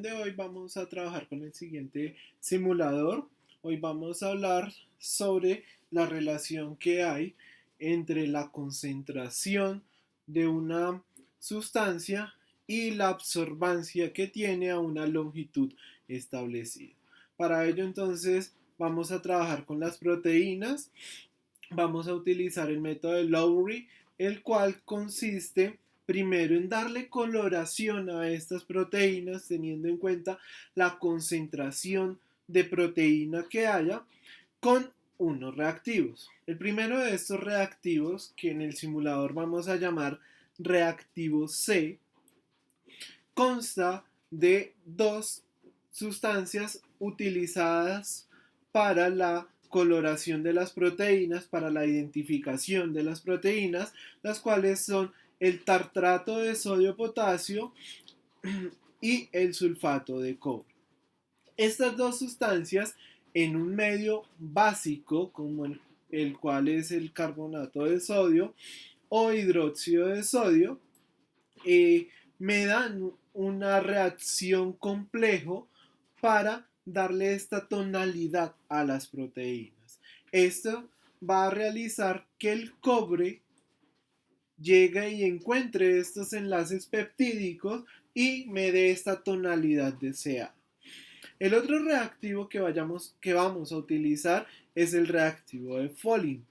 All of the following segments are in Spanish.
De hoy vamos a trabajar con el siguiente simulador. Hoy vamos a hablar sobre la relación que hay entre la concentración de una sustancia y la absorbancia que tiene a una longitud establecida. Para ello entonces vamos a trabajar con las proteínas. Vamos a utilizar el método de Lowry, el cual consiste primero en darle coloración a estas proteínas teniendo en cuenta la concentración de proteína que haya con unos reactivos. El primero de estos reactivos, que en el simulador vamos a llamar reactivo C, consta de dos sustancias utilizadas para la coloración de las proteínas, para la identificación de las proteínas, las cuales son el tartrato de sodio-potasio y el sulfato de cobre. Estas dos sustancias en un medio básico como el cual es el carbonato de sodio o hidróxido de sodio, me dan una reacción complejo para darle esta tonalidad a las proteínas. Esto va a realizar que el cobre llegue y encuentre estos enlaces peptídicos y me dé esta tonalidad deseada. El otro reactivo que vamos a utilizar es el reactivo de Folin.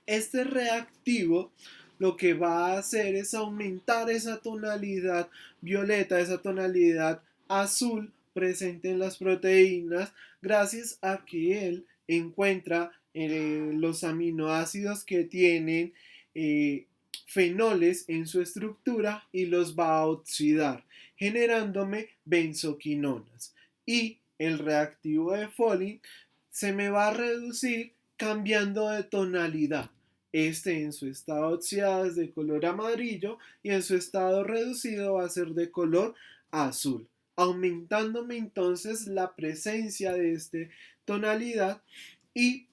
Este reactivo lo que va a hacer es aumentar esa tonalidad violeta, esa tonalidad azul presente en las proteínas, gracias a que él encuentra los aminoácidos que tienen fenoles en su estructura y los va a oxidar, generándome benzoquinonas. Y el reactivo de Folin se me va a reducir cambiando de tonalidad. Este en su estado oxidado es de color amarillo y en su estado reducido va a ser de color azul, aumentándome entonces la presencia de esta tonalidad y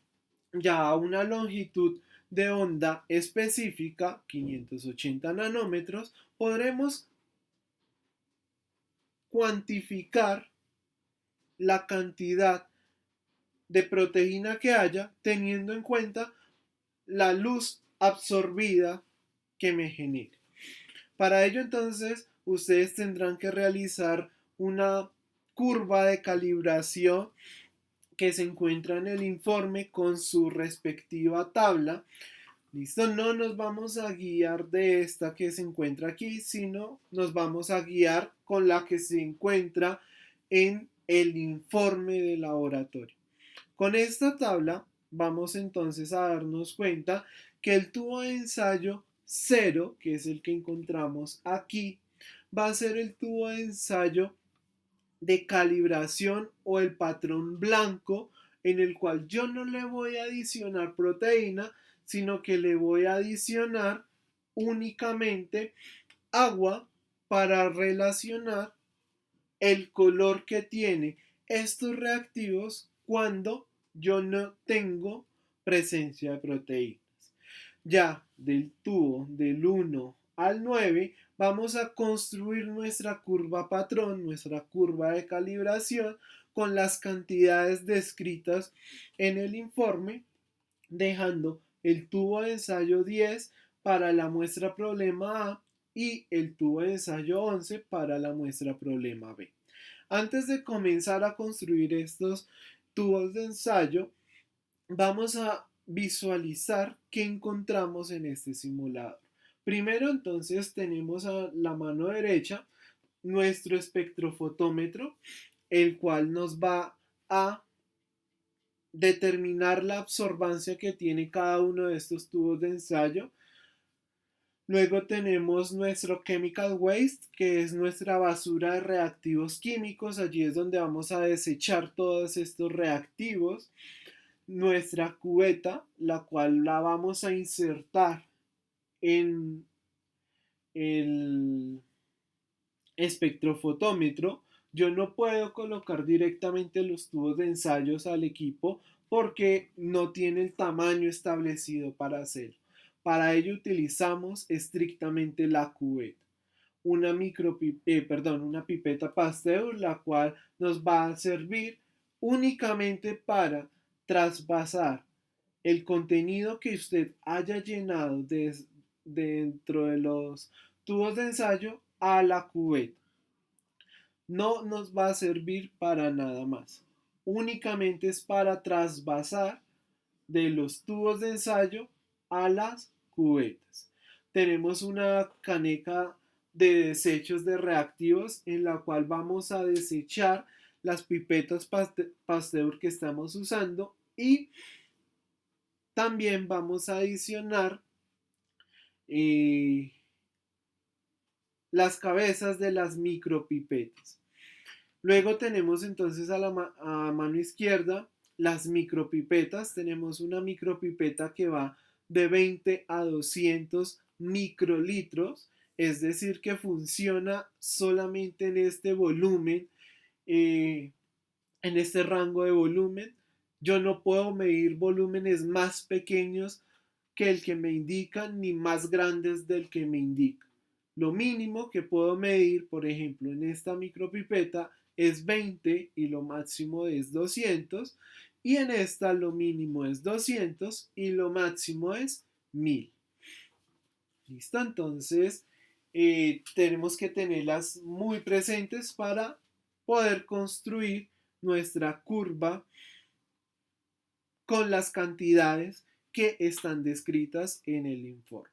ya a una longitud de onda específica, 580 nanómetros, podremos cuantificar la cantidad de proteína que haya teniendo en cuenta la luz absorbida que me genere. Para ello entonces ustedes tendrán que realizar una curva de calibración que se encuentra en el informe con su respectiva tabla. Listo, no nos vamos a guiar de esta que se encuentra aquí, sino nos vamos a guiar con la que se encuentra en el informe de laboratorio. Con esta tabla vamos entonces a darnos cuenta que el tubo de ensayo 0, que es el que encontramos aquí, va a ser el tubo de ensayo de calibración o el patrón blanco en el cual yo no le voy a adicionar proteína, sino que le voy a adicionar únicamente agua para relacionar el color que tiene estos reactivos cuando yo no tengo presencia de proteínas. Ya del tubo del 1 al 9 vamos a construir nuestra curva patrón, nuestra curva de calibración con las cantidades descritas en el informe, dejando el tubo de ensayo 10 para la muestra problema A y el tubo de ensayo 11 para la muestra problema B. Antes de comenzar a construir estos tubos de ensayo, vamos a visualizar qué encontramos en este simulador. Primero entonces tenemos a la mano derecha nuestro espectrofotómetro, el cual nos va a determinar la absorbancia que tiene cada uno de estos tubos de ensayo. Luego tenemos nuestro chemical waste, que es nuestra basura de reactivos químicos. Allí es donde vamos a desechar todos estos reactivos. Nuestra cubeta, la cual la vamos a insertar en el espectrofotómetro. Yo no puedo colocar directamente los tubos de ensayos al equipo porque no tiene el tamaño establecido para hacerlo. Para ello utilizamos estrictamente la cubeta. una pipeta Pasteur, la cual nos va a servir únicamente para trasvasar el contenido que usted haya llenado dentro de los tubos de ensayo a la cubeta. No nos va a servir para nada más. Únicamente es para trasvasar de los tubos de ensayo a las cubetas. Tenemos una caneca de desechos de reactivos en la cual vamos a desechar las pipetas Pasteur que estamos usando y también vamos a adicionar eh, las cabezas de las micropipetas. Luego tenemos entonces a mano izquierda las micropipetas. Tenemos una micropipeta que va de 20 a 200 microlitros, es decir, que funciona solamente en este volumen, en este rango de volumen. Yo no puedo medir volúmenes más pequeños que el que me indican ni más grandes del que me indica. Lo mínimo que puedo medir, por ejemplo, en esta micropipeta es 20 y lo máximo es 200, y en esta lo mínimo es 200 y lo máximo es 1000. ¿Listo? Entonces tenemos que tenerlas muy presentes para poder construir nuestra curva con las cantidades que están descritas en el informe.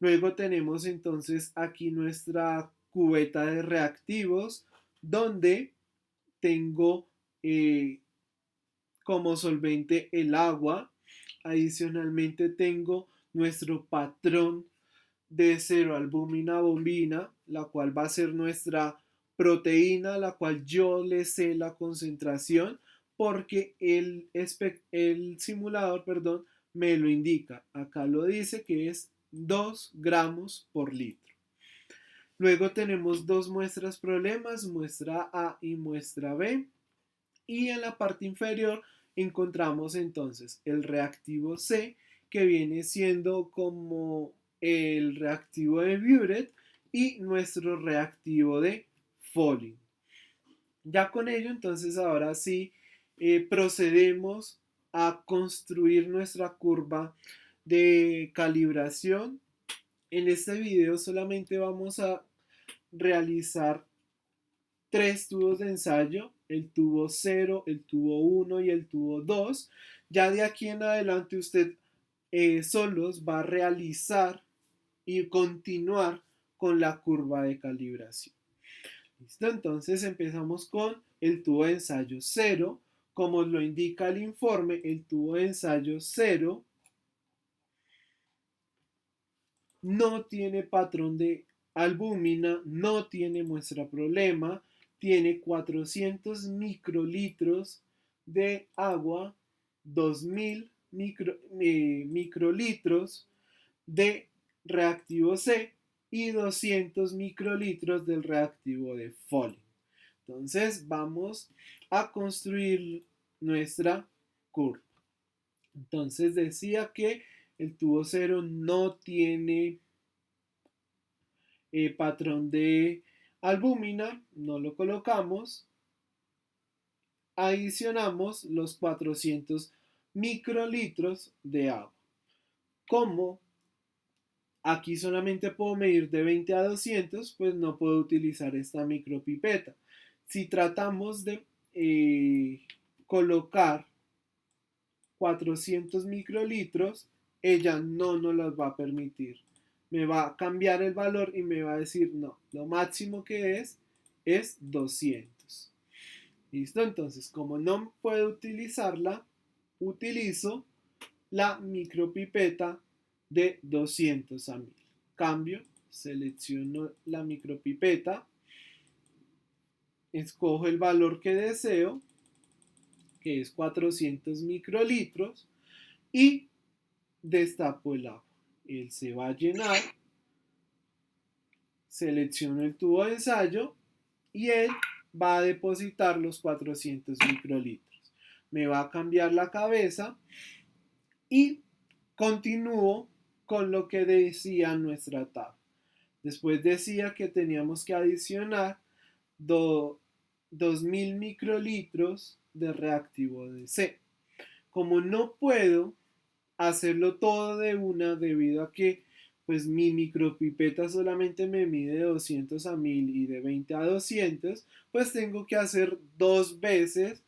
Luego tenemos entonces aquí nuestra cubeta de reactivos donde tengo como solvente el agua. Adicionalmente tengo nuestro patrón de 0-albúmina-bombina, la cual va a ser nuestra proteína, la cual yo le sé la concentración porque el simulador, perdón, me lo indica. Acá lo dice que es 2 gramos por litro. Luego tenemos dos muestras problemas, muestra A y muestra B. Y en la parte inferior encontramos entonces el reactivo C, que viene siendo como el reactivo de Buret y nuestro reactivo de Foley. Ya con ello, entonces ahora sí procedemos a construir nuestra curva de calibración. En este video solamente vamos a realizar 3 tubos de ensayo, el tubo 0, el tubo 1 y el tubo 2. Ya de aquí en adelante usted solos va a realizar y continuar con la curva de calibración. ¿Listo? Entonces empezamos con el tubo de ensayo 0. Como lo indica el informe, el tubo de ensayo 0 no tiene patrón de albúmina, no tiene muestra problema, tiene 400 microlitros de agua, 2000 microlitros de reactivo C y 200 microlitros del reactivo de Foley. Entonces vamos a construir nuestra curva. Entonces decía que el tubo 0 no tiene patrón de albúmina, no lo colocamos. Adicionamos los 400 microlitros de agua. Como aquí solamente puedo medir de 20 a 200, pues no puedo utilizar esta micropipeta. Si tratamos de colocar 400 microlitros, ella no nos las va a permitir. Me va a cambiar el valor y me va a decir, no, lo máximo que es 200. ¿Listo? Entonces, como no puedo utilizarla, utilizo la micropipeta de 200 a 1000. Cambio, selecciono la micropipeta, escojo el valor que deseo, que es 400 microlitros, y destapo el agua. Él se va a llenar, selecciono el tubo de ensayo y él va a depositar los 400 microlitros. Me va a cambiar la cabeza y continúo con lo que decía nuestra tabla. Después decía que teníamos que adicionar 2000 microlitros de reactivo de C. Como no puedo hacerlo todo de una debido a que pues mi micropipeta solamente me mide 200 a 1000 y de 20 a 200, pues tengo que hacer dos veces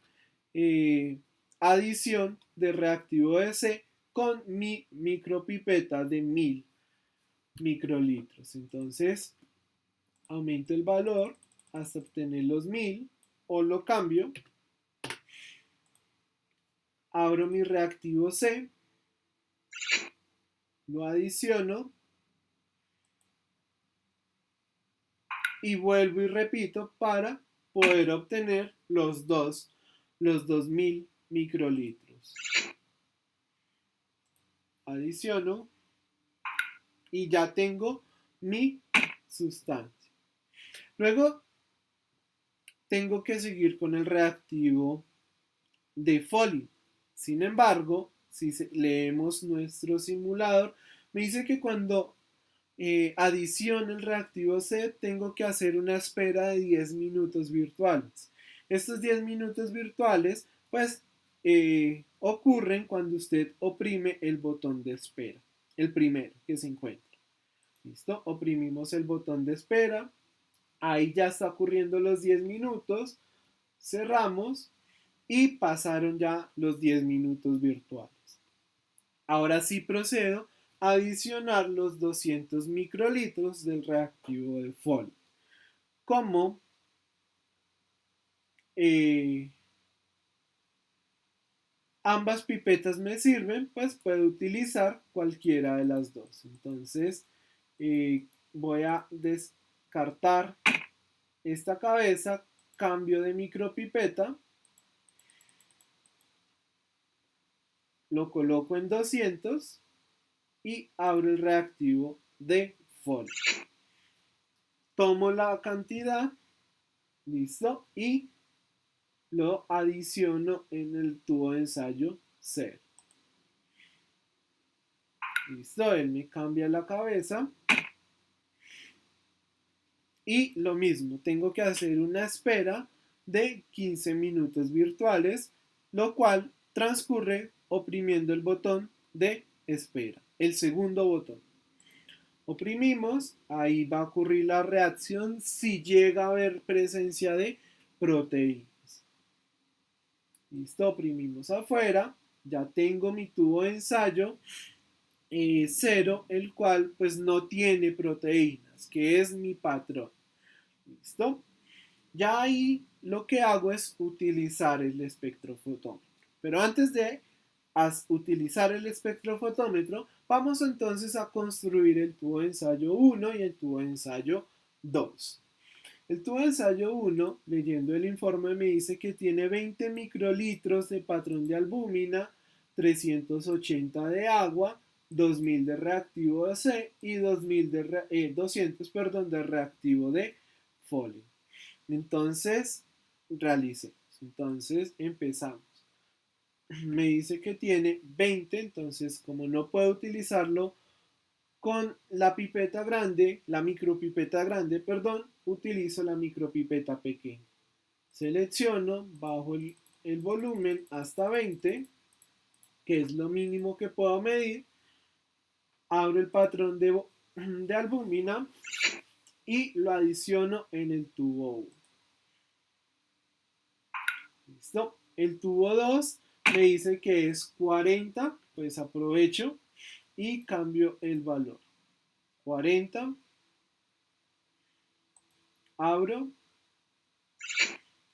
adición de reactivo de C con mi micropipeta de 1000 microlitros. Entonces aumento el valor hasta obtener los 1000 o lo cambio, abro mi reactivo C, lo adiciono y vuelvo y repito para poder obtener los 2000 microlitros. Adiciono y ya tengo mi sustancia. Luego tengo que seguir con el reactivo de Foley. Sin embargo, si leemos nuestro simulador, me dice que cuando adiciono el reactivo C, tengo que hacer una espera de 10 minutos virtuales. Estos 10 minutos virtuales, pues, ocurren cuando usted oprime el botón de espera, el primero que se encuentra. ¿Listo? Oprimimos el botón de espera. Ahí ya está ocurriendo los 10 minutos. Cerramos y pasaron ya los 10 minutos virtuales. Ahora sí procedo a adicionar los 200 microlitros del reactivo de Foley. Como ambas pipetas me sirven, pues puedo utilizar cualquiera de las dos. Entonces voy a descartar esta cabeza, cambio de micropipeta, lo coloco en 200 y abro el reactivo de Foley. Tomo la cantidad, listo, y lo adiciono en el tubo de ensayo 0. Listo, él me cambia la cabeza. Y lo mismo, tengo que hacer una espera de 15 minutos virtuales, lo cual transcurre oprimiendo el botón de espera, el segundo botón. Oprimimos, ahí va a ocurrir la reacción si llega a haber presencia de proteínas. Listo, oprimimos afuera, ya tengo mi tubo de ensayo 0, el cual pues no tiene proteínas, que es mi patrón. ¿Listo? Ya ahí lo que hago es utilizar el espectrofotómetro. Pero antes de utilizar el espectrofotómetro, vamos entonces a construir el tubo de ensayo 1 y el tubo de ensayo 2. El tubo de ensayo 1, leyendo el informe, me dice que tiene 20 microlitros de patrón de albúmina, 380 de agua, 2000 de reactivo de C y 200 de reactivo de Foley. Entonces, realicemos. Entonces, empezamos. Me dice que tiene 20, entonces como no puedo utilizarlo con la pipeta grande, la micropipeta grande, perdón, utilizo la micropipeta pequeña. Selecciono, bajo el volumen hasta 20, que es lo mínimo que puedo medir, abro el patrón de albúmina y lo adiciono en el tubo 1. ¿Listo? El tubo 2 me dice que es 40, pues aprovecho y cambio el valor. 40, abro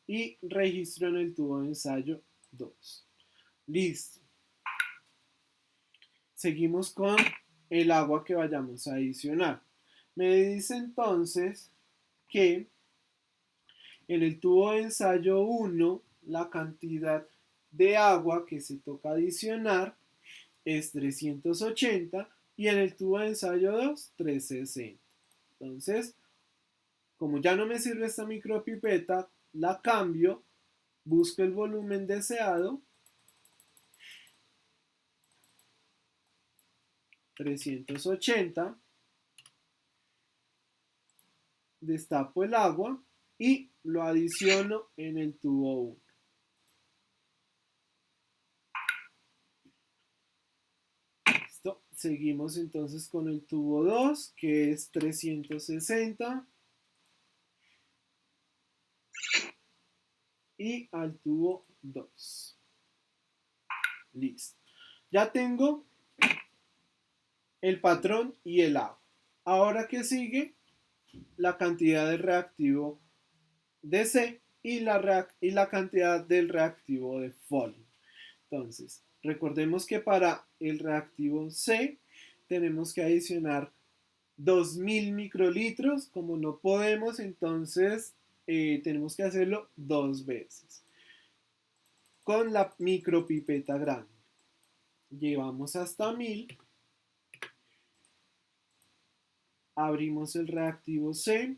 y registro en el tubo de ensayo 2. Listo. Seguimos con el agua que vayamos a adicionar. Me dice entonces que en el tubo de ensayo 1 la cantidad de agua que se toca adicionar es 380 y en el tubo de ensayo 2 360. Entonces, como ya no me sirve esta micropipeta, la cambio, busco el volumen deseado, 380, destapo el agua y lo adiciono en el tubo 1. Listo. Seguimos entonces con el tubo 2, que es 360. Y al tubo 2. Listo. Ya tengo el patrón y el agua. Ahora que sigue la cantidad de reactivo de C y la cantidad del reactivo de Foley. Entonces, recordemos que para el reactivo C tenemos que adicionar 2000 microlitros. Como no podemos, entonces tenemos que hacerlo 2 veces con la micropipeta grande. Llevamos hasta 1000. Abrimos el reactivo C.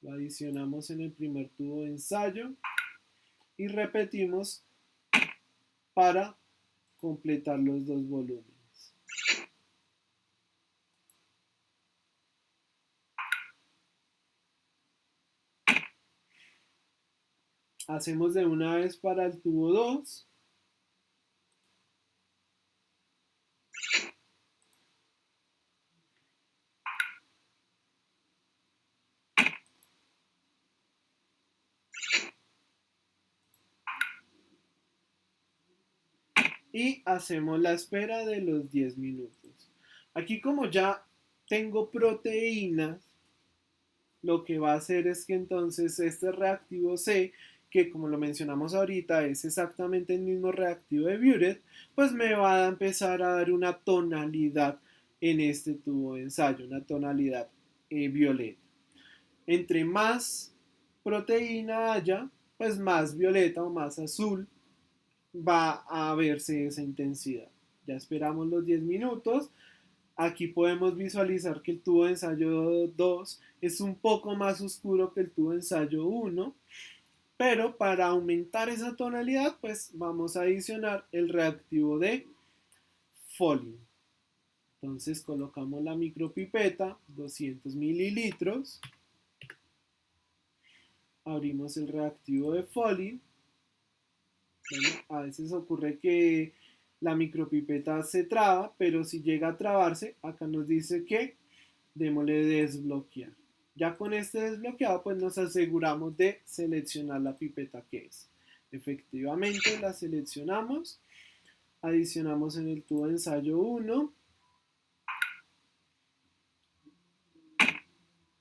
Lo adicionamos en el primer tubo de ensayo. Y repetimos para completar los dos volúmenes. Hacemos de una vez para el tubo 2. Y hacemos la espera de los 10 minutos. Aquí, como ya tengo proteínas, lo que va a hacer es que entonces este reactivo C, que como lo mencionamos ahorita es exactamente el mismo reactivo de Buret, pues me va a empezar a dar una tonalidad en este tubo de ensayo, una tonalidad violeta. Entre más proteína haya, pues más violeta o más azul va a verse esa intensidad. Ya esperamos los 10 minutos. Aquí podemos visualizar que el tubo de ensayo 2 es un poco más oscuro que el tubo de ensayo 1, pero para aumentar esa tonalidad, pues vamos a adicionar el reactivo de Foley. Entonces colocamos la micropipeta, 200 mililitros, abrimos el reactivo de Foley. Bueno, a veces ocurre que la micropipeta se traba, pero si llega a trabarse, acá nos dice que démosle desbloquear. Ya con este desbloqueado, pues nos aseguramos de seleccionar la pipeta que es. Efectivamente la seleccionamos, adicionamos en el tubo de ensayo 1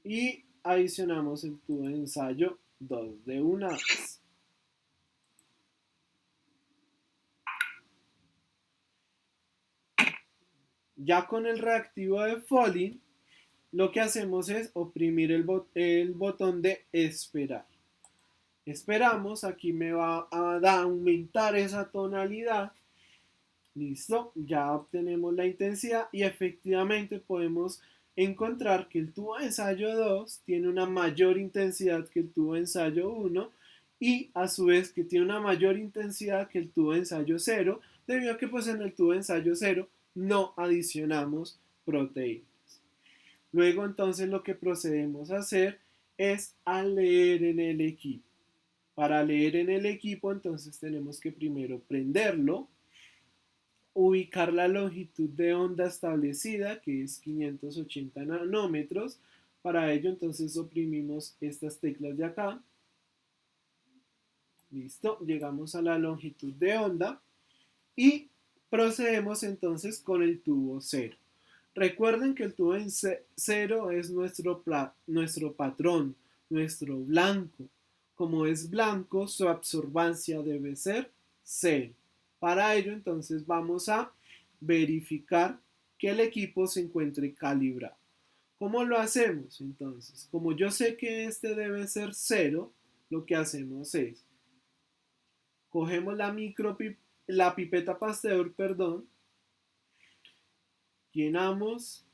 y adicionamos el tubo de ensayo 2 de una vez. Ya con el reactivo de Foley, lo que hacemos es oprimir el botón de esperar. Esperamos, aquí me va a aumentar esa tonalidad. Listo, ya obtenemos la intensidad y efectivamente podemos encontrar que el tubo de ensayo 2 tiene una mayor intensidad que el tubo de ensayo 1 y a su vez que tiene una mayor intensidad que el tubo de ensayo 0, debido a que pues en el tubo de ensayo 0 no adicionamos proteínas. Luego entonces lo que procedemos a hacer es a leer en el equipo. Para leer en el equipo entonces tenemos que primero prenderlo, ubicar la longitud de onda establecida, que es 580 nanómetros. Para ello entonces oprimimos estas teclas de acá. Listo, llegamos a la longitud de onda y procedemos entonces con el tubo 0. Recuerden que el tubo en 0 es nuestro patrón, nuestro blanco. Como es blanco, su absorbancia debe ser 0. Para ello, entonces, vamos a verificar que el equipo se encuentre calibrado. ¿Cómo lo hacemos? Entonces, como yo sé que este debe ser 0, lo que hacemos es, cogemos la pipeta Pasteur, llenamos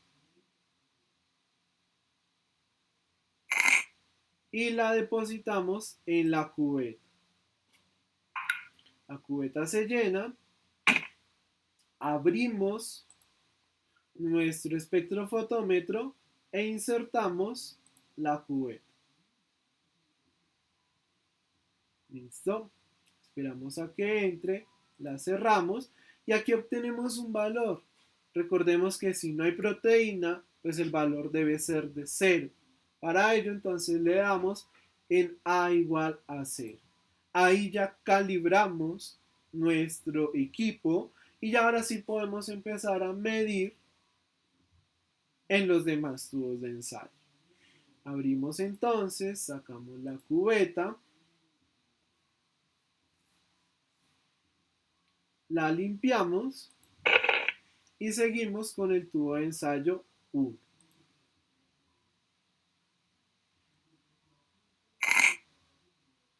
y la depositamos en la cubeta. La cubeta se llena, abrimos nuestro espectrofotómetro e insertamos la cubeta. Listo. Esperamos a que entre, la cerramos y aquí obtenemos un valor. Recordemos que si no hay proteína, pues el valor debe ser de 0. Para ello entonces le damos en A igual a 0. Ahí ya calibramos nuestro equipo y ya ahora sí podemos empezar a medir en los demás tubos de ensayo. Abrimos entonces, sacamos la cubeta, la limpiamos y seguimos con el tubo de ensayo 1.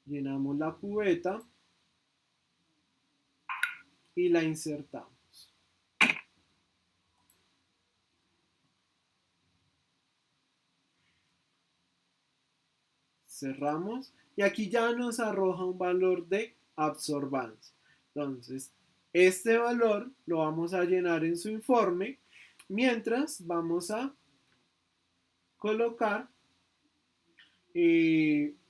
Llenamos la cubeta y la insertamos. Cerramos y aquí ya nos arroja un valor de absorbancia. Entonces, este valor lo vamos a llenar en su informe mientras vamos a colocar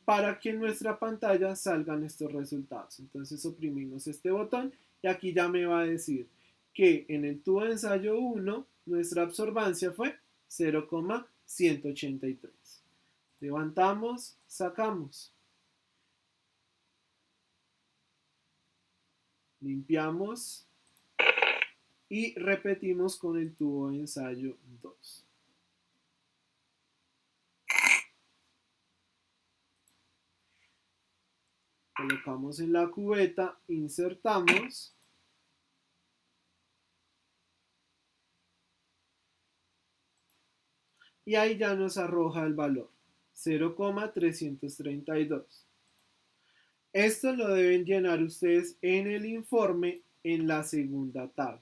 para que en nuestra pantalla salgan estos resultados. Entonces oprimimos este botón y aquí ya me va a decir que en el tubo de ensayo 1 nuestra absorbancia fue 0,183. Levantamos, sacamos. Limpiamos y repetimos con el tubo de ensayo 2. Colocamos en la cubeta, insertamos y ahí ya nos arroja el valor 0,332. Esto lo deben llenar ustedes en el informe en la segunda tabla.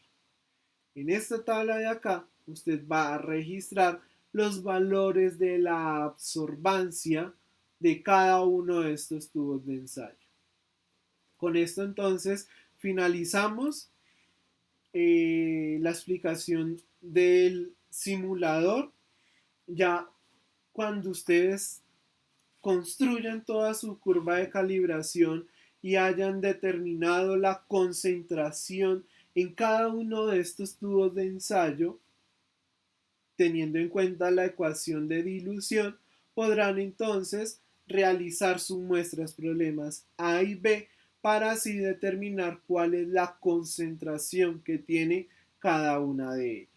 En esta tabla de acá, usted va a registrar los valores de la absorbancia de cada uno de estos tubos de ensayo. Con esto entonces finalizamos la explicación del simulador. Ya cuando ustedes construyan toda su curva de calibración y hayan determinado la concentración en cada uno de estos tubos de ensayo, teniendo en cuenta la ecuación de dilución, podrán entonces realizar sus muestras problemas A y B para así determinar cuál es la concentración que tiene cada una de ellas.